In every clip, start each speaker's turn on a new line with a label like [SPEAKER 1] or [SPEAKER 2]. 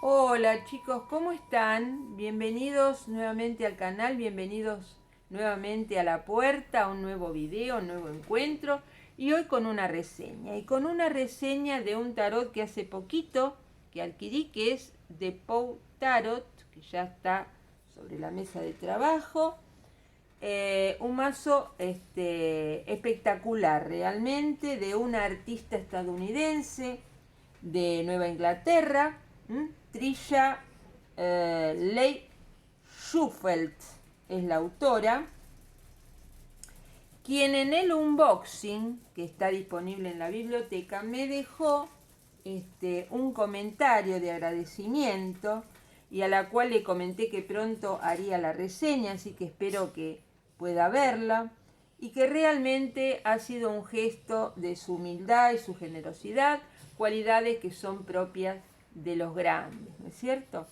[SPEAKER 1] Hola chicos, ¿cómo están? Bienvenidos nuevamente al canal, bienvenidos nuevamente a La Puerta, a un nuevo video, un nuevo encuentro. Y hoy con una reseña, de un tarot que hace poquito que adquirí, que es de Poe Tarot, que ya está sobre la mesa de trabajo. Un mazo espectacular realmente, de una artista estadounidense de Nueva Inglaterra, Trisha Leigh Schufelt es la autora, quien en el unboxing que está disponible en la biblioteca me dejó un comentario de agradecimiento, y a la cual le comenté que pronto haría la reseña, así que espero que pueda verla, y que realmente ha sido un gesto de su humildad y su generosidad, cualidades que son propias de los grandes, ¿no es cierto?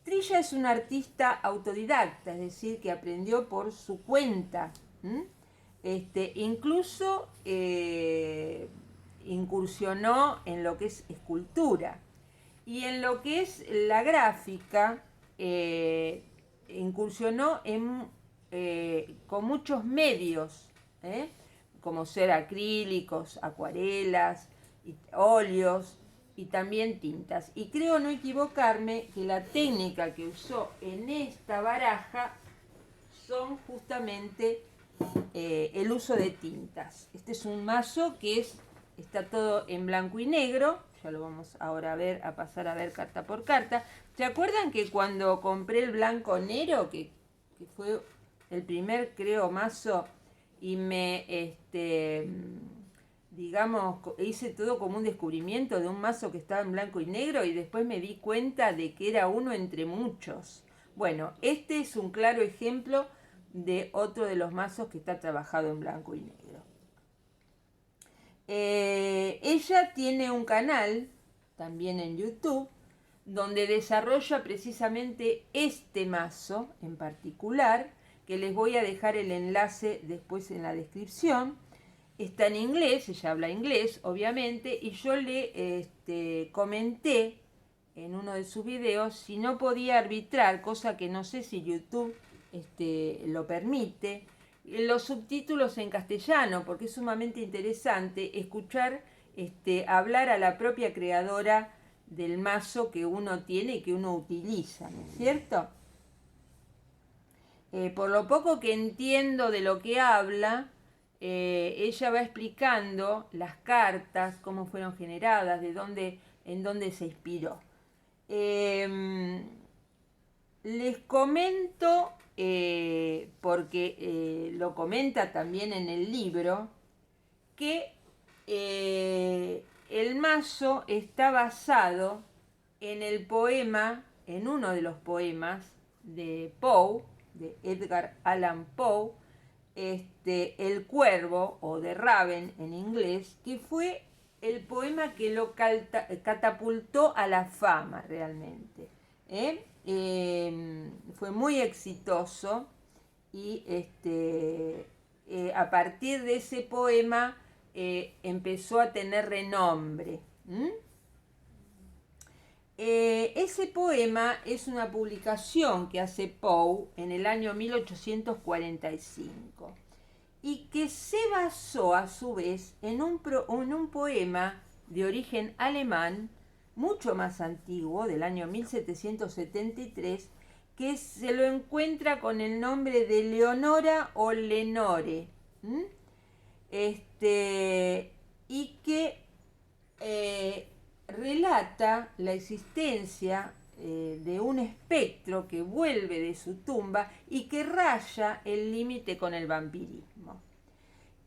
[SPEAKER 1] Trisha es una artista autodidacta, es decir, que aprendió por su cuenta. Incluso incursionó en lo que es escultura, y en lo que es la gráfica, incursionó con muchos medios, como ser acrílicos, acuarelas, óleos y también tintas. Y creo no equivocarme que la técnica que usó en esta baraja son justamente el uso de tintas. Este es un mazo que está todo en blanco y negro. Ya lo vamos ahora a pasar a ver carta por carta. ¿Se acuerdan que cuando compré el blanco negro, que fue el primer, creo, mazo, y digamos, hice todo como un descubrimiento de un mazo que estaba en blanco y negro, y después me di cuenta de que era uno entre muchos? Bueno, este es un claro ejemplo de otro de los mazos que está trabajado en blanco y negro. Ella tiene un canal también en YouTube donde desarrolla precisamente este mazo en particular, que les voy a dejar el enlace después en la descripción. Está en inglés, ella habla inglés, obviamente, y yo le comenté en uno de sus videos si no podía arbitrar, cosa que no sé si YouTube lo permite, los subtítulos en castellano, porque es sumamente interesante escuchar hablar a la propia creadora del mazo que uno tiene y que uno utiliza, ¿no es cierto? Por lo poco que entiendo de lo que habla, ella va explicando las cartas, cómo fueron generadas, en dónde se inspiró. Les comento, porque lo comenta también en el libro, que el mazo está basado en el poema, en uno de los poemas de Poe, de Edgar Allan Poe, El Cuervo, o The Raven en inglés, que fue el poema que lo catapultó a la fama realmente. Fue muy exitoso, y a partir de ese poema empezó a tener renombre. Ese poema es una publicación que hace Poe en el año 1845, y que se basó a su vez en un poema de origen alemán mucho más antiguo, del año 1773, que se lo encuentra con el nombre de Leonora o Lenore, y que relata la existencia de un espectro que vuelve de su tumba y que raya el límite con el vampirismo,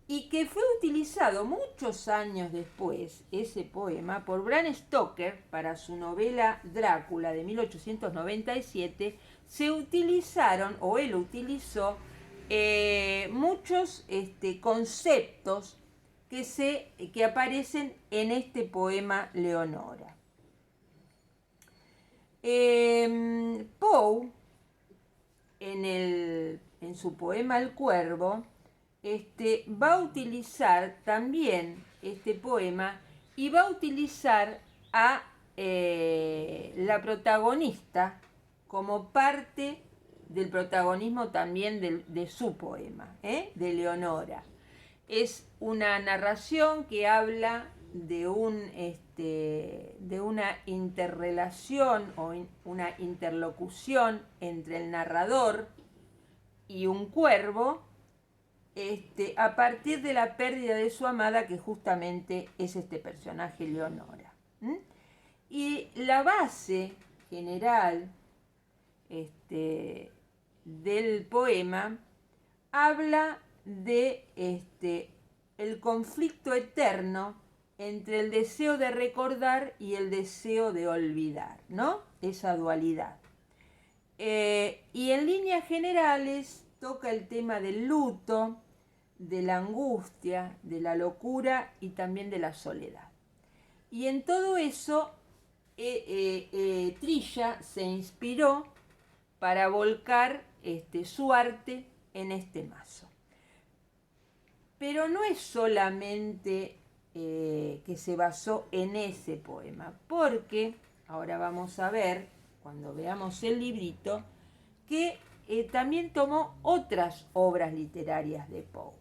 [SPEAKER 1] y que fue utilizado muchos años después, ese poema, por Bram Stoker para su novela Drácula de 1897. Se utilizaron, o él utilizó, muchos conceptos que aparecen en este poema Leonora. Poe, en su poema El Cuervo, va a utilizar también este poema, y va a utilizar a la protagonista como parte del protagonismo también de su poema, de Leonora. Es una narración que habla de una interrelación o una interlocución entre el narrador y un cuervo, a partir de la pérdida de su amada, que justamente es este personaje, Leonora. Y la base general del poema habla de el conflicto eterno entre el deseo de recordar y el deseo de olvidar, ¿no? Esa dualidad. Y en líneas generales toca el tema del luto, de la angustia, de la locura y también de la soledad. Y en todo eso, Trilla se inspiró para volcar su arte en este mazo. Pero no es solamente que se basó en ese poema, porque ahora vamos a ver, cuando veamos el librito, que también tomó otras obras literarias de Poe.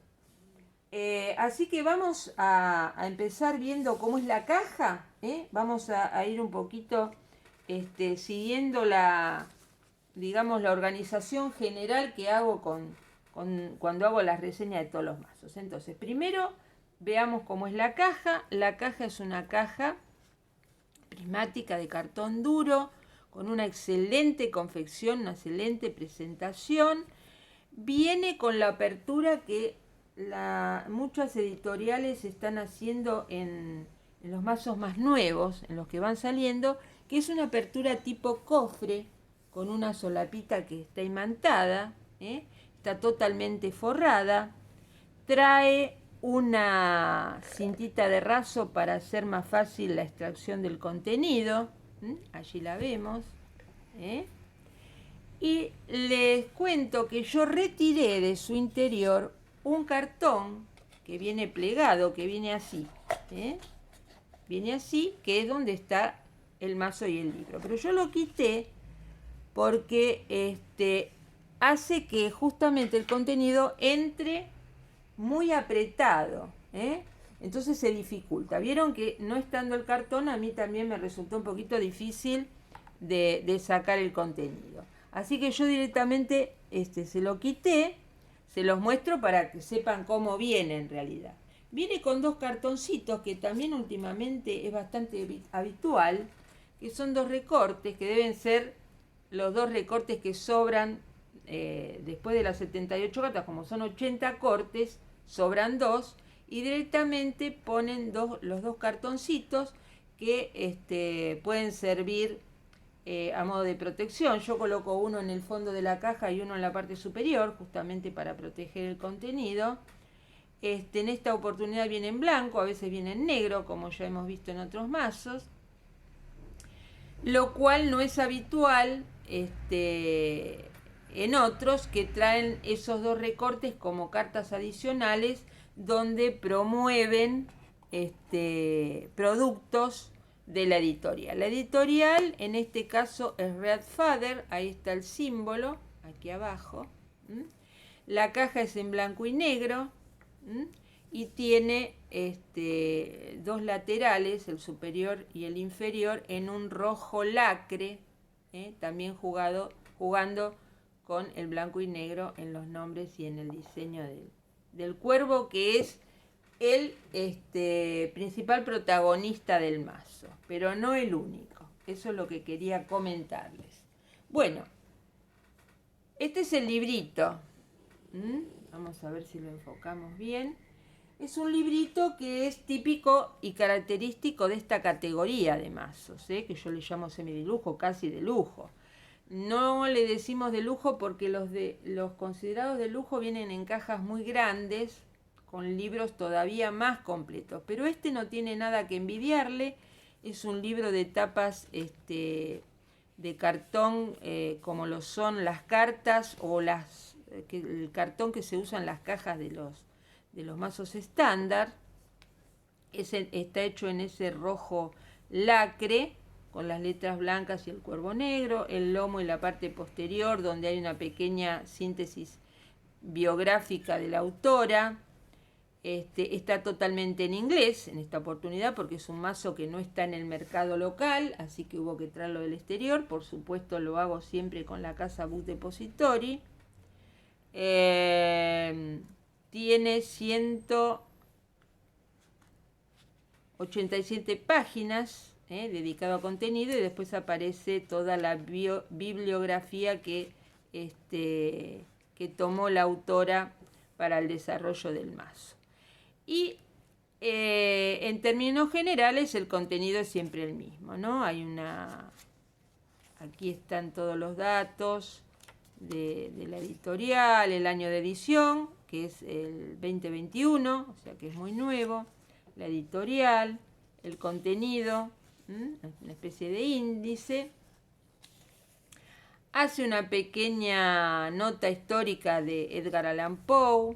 [SPEAKER 1] Así que vamos a empezar viendo cómo es la caja. Vamos a ir un poquito siguiendo la organización general que hago cuando hago las reseñas de todos los mazos. Entonces, primero veamos cómo es la caja. La caja es una caja prismática de cartón duro, con una excelente confección, una excelente presentación. Viene con la apertura que muchas editoriales están haciendo en los mazos más nuevos, en los que van saliendo, que es una apertura tipo cofre, con una solapita que está imantada, está totalmente forrada, trae una cintita de raso para hacer más fácil la extracción del contenido, allí la vemos, y les cuento que yo retiré de su interior un cartón que viene plegado, que viene así, viene así, que es donde está el mazo y el libro, pero yo lo quité porque hace que justamente el contenido entre muy apretado, entonces se dificulta. Vieron que no estando el cartón a mí también me resultó un poquito difícil de sacar el contenido. Así que yo directamente se lo quité, se los muestro para que sepan cómo viene en realidad. Viene con dos cartoncitos que también últimamente es bastante habitual, que son dos recortes, que deben ser los dos recortes que sobran después de las 78 cartas, como son 80 cortes, sobran dos, y directamente ponen los dos cartoncitos que pueden servir a modo de protección. Yo coloco uno en el fondo de la caja y uno en la parte superior, justamente para proteger el contenido. En esta oportunidad viene en blanco, a veces viene en negro, como ya hemos visto en otros mazos, lo cual no es habitual en otros que traen esos dos recortes como cartas adicionales, donde promueven productos de la editorial. La editorial en este caso es Red Father, ahí está el símbolo, aquí abajo. La caja es en blanco y negro y tiene dos laterales, el superior y el inferior, en un rojo lacre, también jugando con el blanco y negro en los nombres y en el diseño del cuervo, que es el principal protagonista del mazo, pero no el único. Eso es lo que quería comentarles. Bueno, este es el librito. Vamos a ver si lo enfocamos bien. Es un librito que es típico y característico de esta categoría de mazos, que yo le llamo semidilujo, casi de lujo. No le decimos de lujo porque los considerados de lujo vienen en cajas muy grandes, con libros todavía más completos. Pero este no tiene nada que envidiarle. Es un libro de tapas de cartón, como lo son las cartas o el cartón que se usa en las cajas de los mazos estándar. Está hecho en ese rojo lacre, con las letras blancas y el cuervo negro, el lomo y la parte posterior donde hay una pequeña síntesis biográfica de la autora. Está totalmente en inglés en esta oportunidad porque es un mazo que no está en el mercado local, así que hubo que traerlo del exterior. Por supuesto lo hago siempre con la casa Book Depository. Tiene 187 páginas dedicado a contenido, y después aparece toda la bibliografía que tomó la autora para el desarrollo del mazo. Y en términos generales el contenido es siempre el mismo, ¿no? Aquí están todos los datos de la editorial, el año de edición, que es el 2021, o sea que es muy nuevo, la editorial, el contenido, una especie de índice. Hace una pequeña nota histórica de Edgar Allan Poe.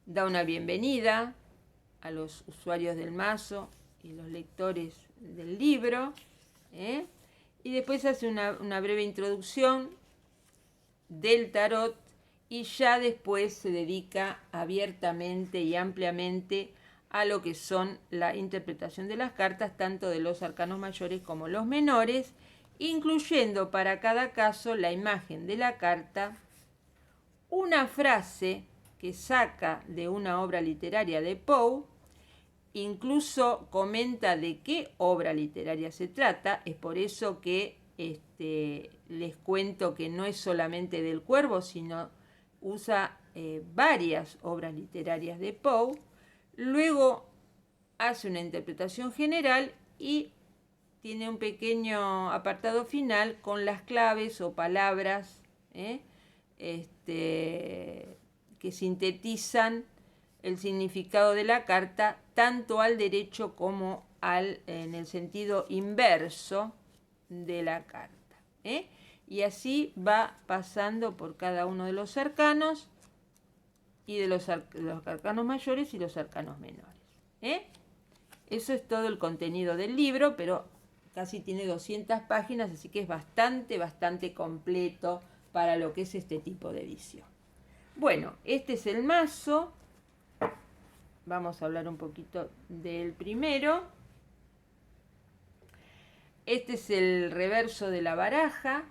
[SPEAKER 1] Da una bienvenida a los usuarios del mazo y los lectores del libro. Y después hace una breve introducción del tarot, y ya después se dedica abiertamente y ampliamente a lo que son la interpretación de las cartas, tanto de los arcanos mayores como los menores, incluyendo para cada caso la imagen de la carta, una frase que saca de una obra literaria de Poe, incluso comenta de qué obra literaria se trata. Es por eso que les cuento que no es solamente del Cuervo, sino usa varias obras literarias de Poe. Luego hace una interpretación general y tiene un pequeño apartado final con las claves o palabras que sintetizan el significado de la carta, tanto al derecho como en el sentido inverso de la carta. Y así va pasando por cada uno de los arcanos, y de los arcanos mayores y los arcanos menores. Eso es todo el contenido del libro, pero casi tiene 200 páginas, así que es bastante completo para lo que es este tipo de edición. Bueno, este es el mazo. Vamos a hablar un poquito del primero. Este es el reverso de la baraja.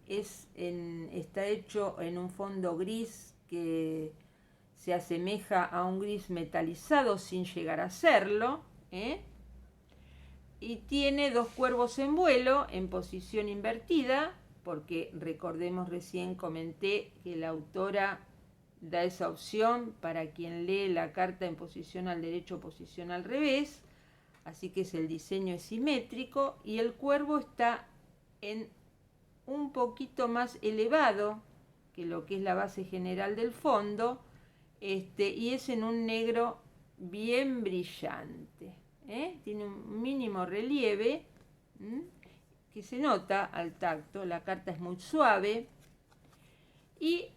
[SPEAKER 1] Está hecho en un fondo gris que se asemeja a un gris metalizado sin llegar a serlo. Y tiene dos cuervos en vuelo en posición invertida, porque recordemos, recién comenté que la autora da esa opción para quien lee la carta en posición al derecho o posición al revés, así que el diseño es simétrico, y el cuervo está en un poquito más elevado que lo que es la base general del fondo, y es en un negro bien brillante. Tiene un mínimo relieve que se nota al tacto. La carta es muy suave, y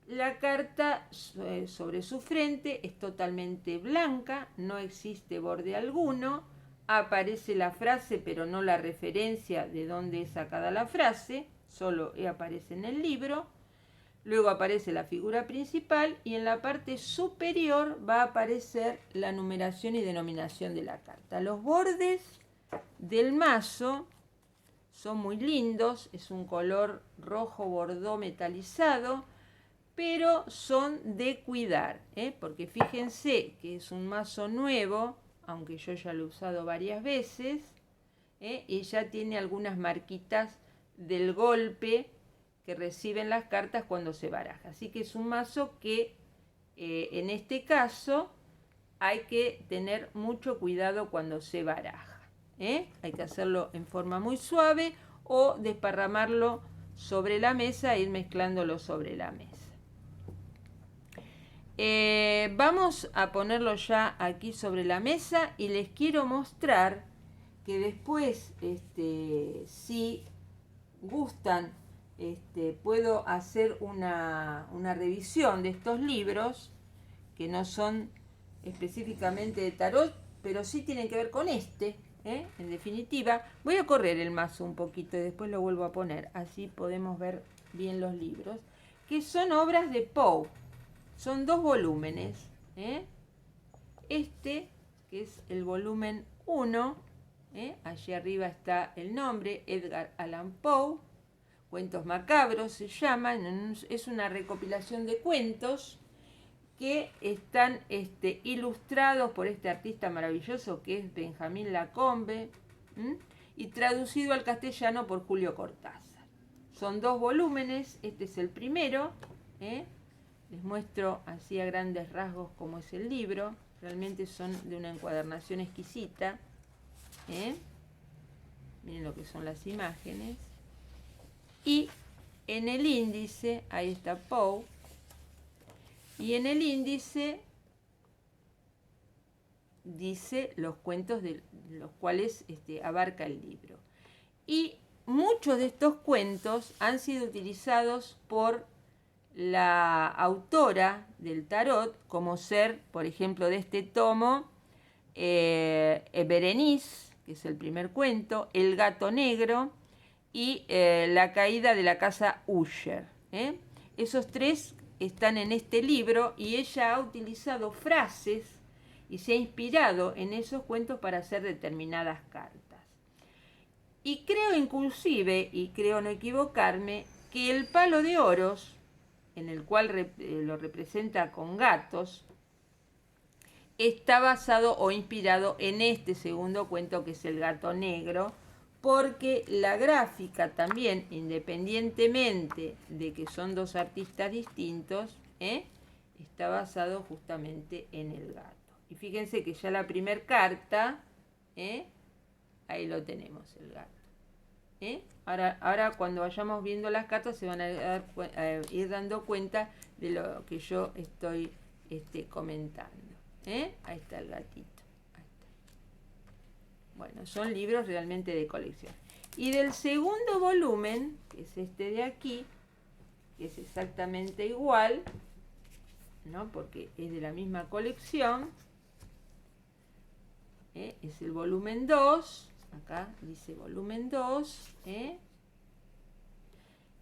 [SPEAKER 1] la carta sobre su frente es totalmente blanca, no existe borde alguno. Aparece la frase, pero no la referencia de dónde es sacada la frase, solo aparece en el libro. Luego aparece la figura principal, y en la parte superior va a aparecer la numeración y denominación de la carta. Los bordes del mazo son muy lindos, es un color rojo bordó metalizado, pero son de cuidar, porque fíjense que es un mazo nuevo, aunque yo ya lo he usado varias veces, y ya tiene algunas marquitas del golpe que reciben las cartas cuando se baraja. Así que es un mazo que en este caso hay que tener mucho cuidado cuando se baraja. Hay que hacerlo en forma muy suave o desparramarlo sobre la mesa e ir mezclándolo sobre la mesa. Vamos a ponerlo ya aquí sobre la mesa, y les quiero mostrar que después, si gustan, puedo hacer una revisión de estos libros que no son específicamente de tarot, pero sí tienen que ver con este. En definitiva, voy a correr el mazo un poquito y después lo vuelvo a poner, así podemos ver bien los libros, que son obras de Poe. Son 2 volúmenes. Este, que es el volumen 1, allí arriba está el nombre, Edgar Allan Poe, Cuentos Macabros se llama, es una recopilación de cuentos que están ilustrados por este artista maravilloso que es Benjamín Lacombe, y traducido al castellano por Julio Cortázar. Son 2 volúmenes, este es el primero, les muestro así a grandes rasgos cómo es el libro, realmente son de una encuadernación exquisita, miren lo que son las imágenes, y en el índice, ahí está Poe, y en el índice dice los cuentos de los cuales abarca el libro. Y muchos de estos cuentos han sido utilizados por la autora del tarot, como ser, por ejemplo, de este tomo, Berenice, que es el primer cuento, El gato negro y La caída de la casa Usher. Esos 3 están en este libro y ella ha utilizado frases y se ha inspirado en esos cuentos para hacer determinadas cartas. Y creo inclusive, y creo no equivocarme, que el palo de oros, en el cual lo representa con gatos, está basado o inspirado en este segundo cuento que es El gato negro, porque la gráfica también, independientemente de que son 2 artistas distintos, está basado justamente en el gato. Y fíjense que ya la primera carta, ahí lo tenemos, el gato. Ahora cuando vayamos viendo las cartas se van a ir dando cuenta de lo que yo estoy comentando. Ahí está el gatito. Bueno, son libros realmente de colección. Y del segundo volumen, que es este de aquí, que es exactamente igual, ¿no? Porque es de la misma colección, es el volumen 2, acá dice volumen 2,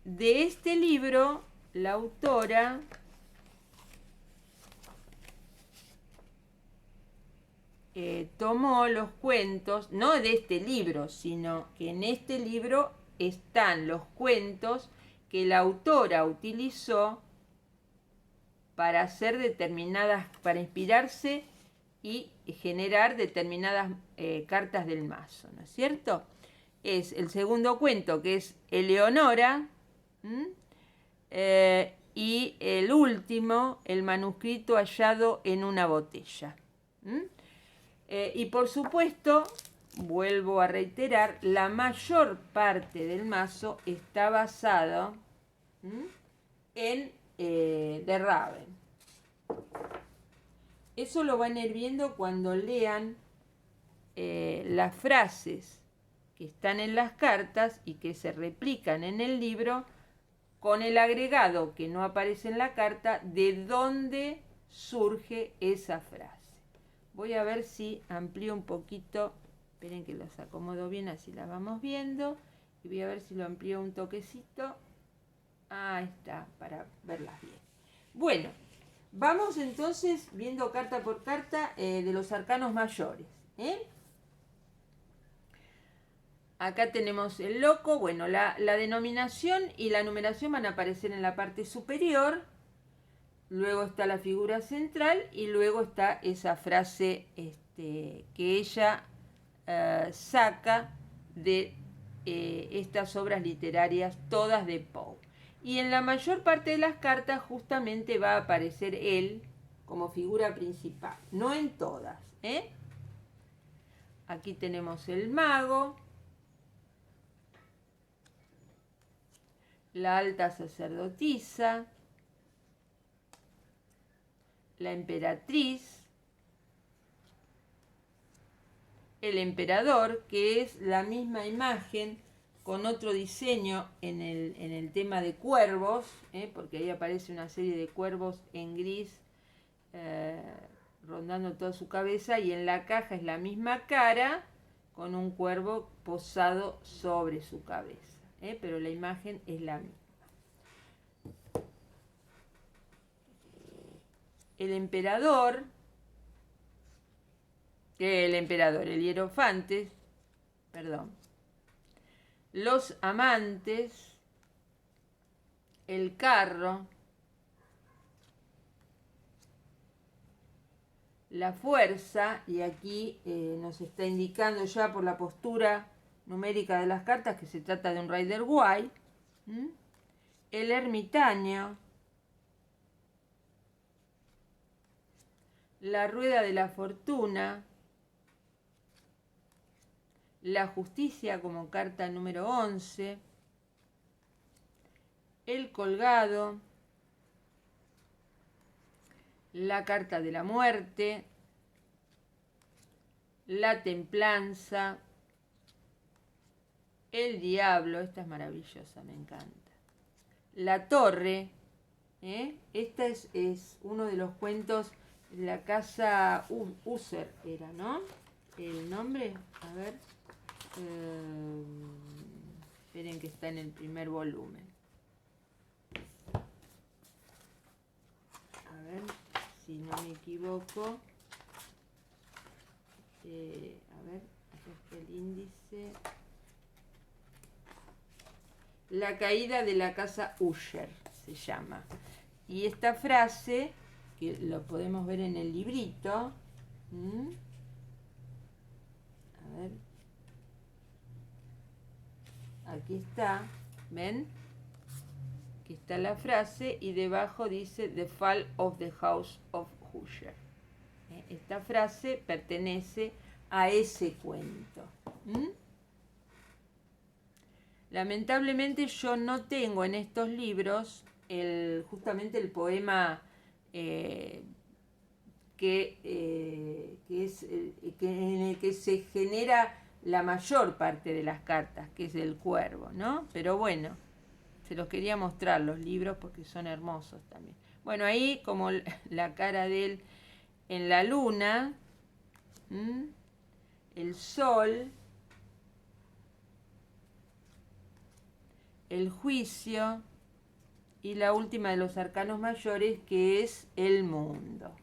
[SPEAKER 1] de este libro, la autora tomó los cuentos, no de este libro, sino que en este libro están los cuentos que la autora utilizó para hacer determinadas, para inspirarse y generar determinadas cartas del mazo, ¿no es cierto? Es el segundo cuento, que es Eleonora, y el último, el manuscrito hallado en una botella. Y por supuesto, vuelvo a reiterar, la mayor parte del mazo está basado en de Raven. Eso lo van a ir viendo cuando lean las frases que están en las cartas y que se replican en el libro, con el agregado que no aparece en la carta de dónde surge esa frase. Voy a ver si amplío un poquito, esperen que las acomodo bien, así las vamos viendo, y voy a ver si lo amplío un toquecito. Ahí está, para verlas bien. Bueno, vamos entonces viendo carta por carta de los arcanos mayores. Acá tenemos el loco. Bueno, la denominación y la numeración van a aparecer en la parte superior. Luego está la figura central y luego está esa frase que ella saca de estas obras literarias, todas de Poe. Y en la mayor parte de las cartas justamente va a aparecer él como figura principal, no en todas. Aquí tenemos el mago, la alta sacerdotisa, la emperatriz, el emperador, que es la misma imagen con otro diseño en el tema de cuervos, porque ahí aparece una serie de cuervos en gris rondando toda su cabeza, y en la caja es la misma cara con un cuervo posado sobre su cabeza, pero la imagen es la misma. El hierofante, perdón, los amantes, el carro, la fuerza, y aquí nos está indicando ya por la postura numérica de las cartas que se trata de un Rider White, el ermitaño, la rueda de la fortuna, la justicia como carta número 11, el colgado, la carta de la muerte, la templanza, el diablo, esta es maravillosa, me encanta, la torre, esta es uno de los cuentos, la casa User era, ¿no? El nombre, a ver, esperen que está en el primer volumen. A ver, si no me equivoco. A ver, acá está el índice. La caída de la casa Usher se llama. Y esta frase, que lo podemos ver en el librito. A ver. Aquí está, ¿ven? Aquí está la frase y debajo dice The Fall of the House of Usher. Esta frase pertenece a ese cuento. Lamentablemente yo no tengo en estos libros justamente el poema en el que se genera la mayor parte de las cartas, que es el cuervo, ¿no? Pero bueno, se los quería mostrar los libros porque son hermosos también. Bueno, ahí como la cara de él en la luna, el sol, el juicio y la última de los arcanos mayores, que es el mundo.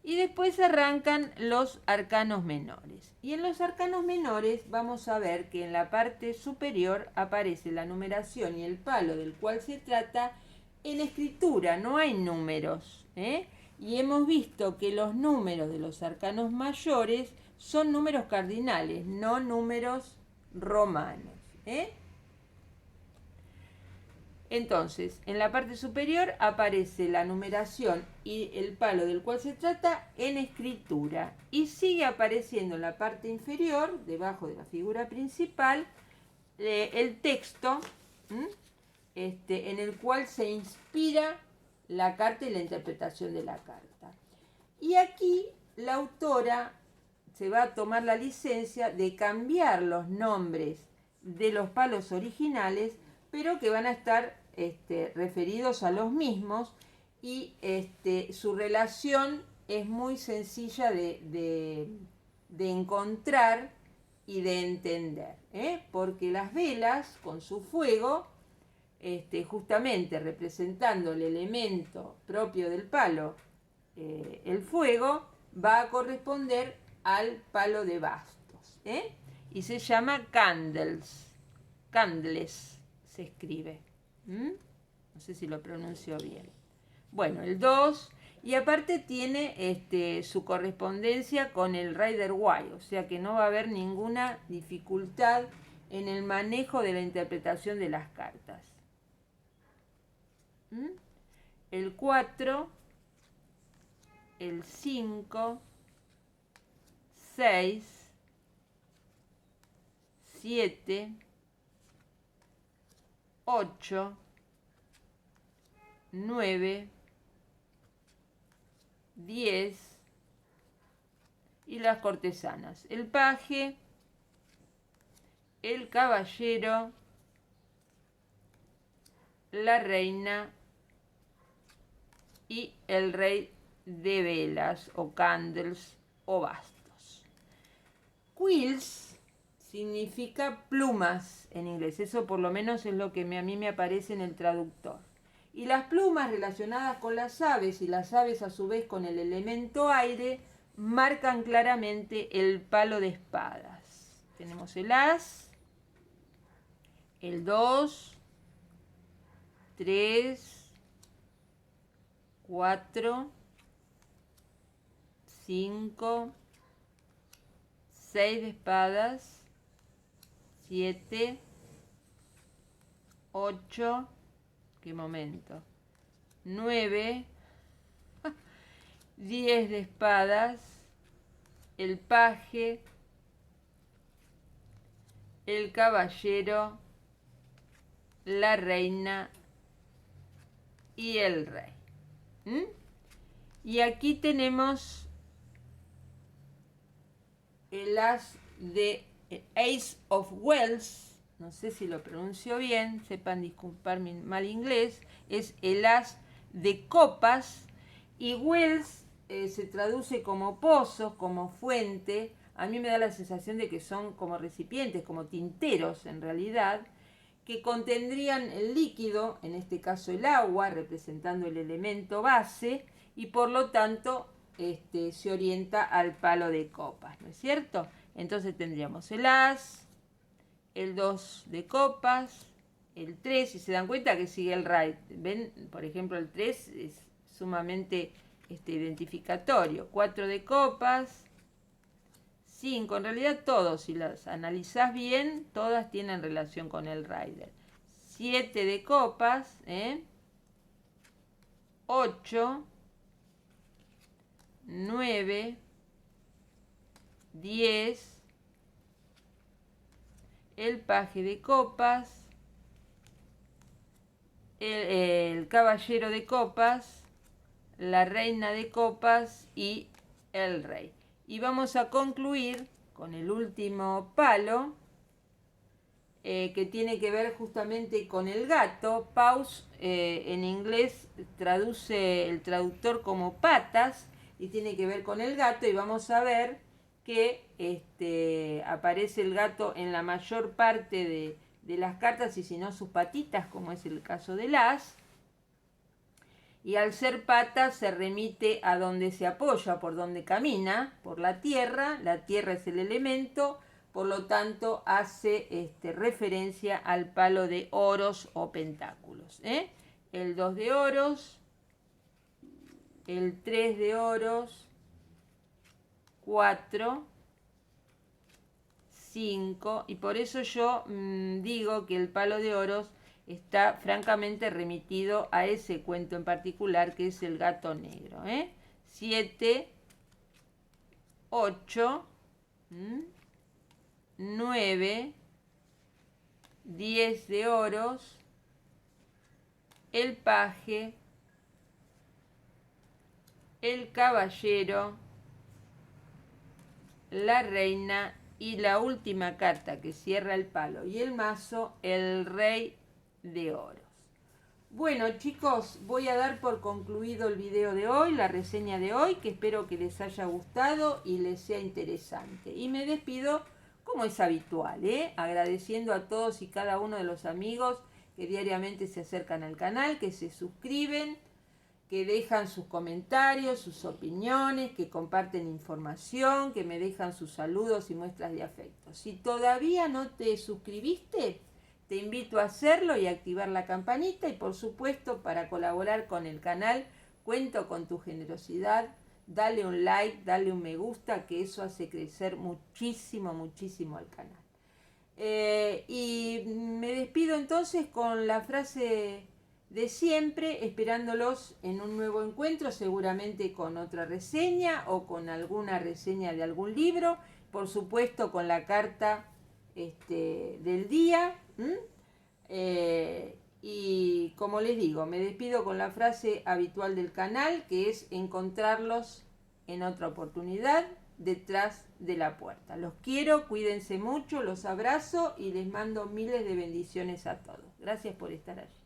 [SPEAKER 1] Y después arrancan los arcanos menores. Y en los arcanos menores vamos a ver que en la parte superior aparece la numeración y el palo del cual se trata en escritura, no hay números. Y hemos visto que los números de los arcanos mayores son números cardinales, no números romanos. Entonces, en la parte superior aparece la numeración y el palo del cual se trata en escritura. Y sigue apareciendo en la parte inferior, debajo de la figura principal, el texto en el cual se inspira la carta y la interpretación de la carta. Y aquí la autora se va a tomar la licencia de cambiar los nombres de los palos originales, pero que van a estar referidos a los mismos, y su relación es muy sencilla de encontrar y de entender, porque las velas con su fuego, justamente representando el elemento propio del palo, el fuego, va a corresponder al palo de bastos, y se llama candles se escribe. No sé si lo pronuncio bien. Bueno, el 2, y aparte tiene su correspondencia con el Rider White, o sea que no va a haber ninguna dificultad en el manejo de la interpretación de las cartas. El 4, el 5, 6, 7, 8, 9, 10 y las cortesanas. El paje, el caballero, la reina y el rey de velas o candles o bastos. Quills significa plumas en inglés, eso por lo menos es lo que a mí me aparece en el traductor. Y las plumas relacionadas con las aves y las aves a su vez con el elemento aire marcan claramente el palo de espadas. Tenemos el as, el 2, 3, 4, 5, 6 de espadas, 7, 8, qué momento, 9, 10 de espadas, el paje, el caballero, la reina y el rey. Y aquí tenemos el as de Ace of Wells, no sé si lo pronuncio bien, sepan disculpar mi mal inglés, es el as de copas, y Wells se traduce como pozos, como fuente. A mí me da la sensación de que son como recipientes, como tinteros en realidad, que contendrían el líquido, en este caso el agua, representando el elemento base, y por lo tanto se orienta al palo de copas, ¿no es cierto? Entonces tendríamos el as, el 2 de copas, el 3, y se dan cuenta que sigue el rey. ¿Ven? Por ejemplo, el 3 es sumamente identificatorio. 4 de copas, 5, en realidad todos, si las analizás bien, todas tienen relación con el rider. 7 de copas, 8, 9, 10, el paje de copas, el caballero de copas, la reina de copas y el rey. Y vamos a concluir con el último palo, que tiene que ver justamente con el gato. Paws en inglés traduce el traductor como patas y tiene que ver con el gato, y vamos a ver que aparece el gato en la mayor parte de las cartas, y si no sus patitas, como es el caso del as. Y al ser pata se remite a donde se apoya, por donde camina, por la tierra es el elemento, por lo tanto hace referencia al palo de oros o pentáculos. El 2 de oros, el 3 de oros, 4, 5, y por eso yo digo que el palo de oros está francamente remitido a ese cuento en particular, que es el gato negro. 7, 8, 9, 10 de oros, el paje, el caballero, la reina y la última carta que cierra el palo y el mazo, el rey de oros. Bueno, chicos, voy a dar por concluido el video de hoy, la reseña de hoy, que espero que les haya gustado y les sea interesante. Y me despido como es habitual, agradeciendo a todos y cada uno de los amigos que diariamente se acercan al canal, que se suscriben, que dejan sus comentarios, sus opiniones, que comparten información, que me dejan sus saludos y muestras de afecto. Si todavía no te suscribiste, te invito a hacerlo y a activar la campanita, y por supuesto, para colaborar con el canal, cuento con tu generosidad. Dale un like, dale un me gusta, que eso hace crecer muchísimo, muchísimo al canal. Y me despido entonces con la frase de siempre, esperándolos en un nuevo encuentro, seguramente con otra reseña o con alguna reseña de algún libro, por supuesto con la carta del día. Y como les digo, me despido con la frase habitual del canal, que es encontrarlos en otra oportunidad detrás de la puerta. Los quiero, cuídense mucho, los abrazo y les mando miles de bendiciones a todos. Gracias por estar allí.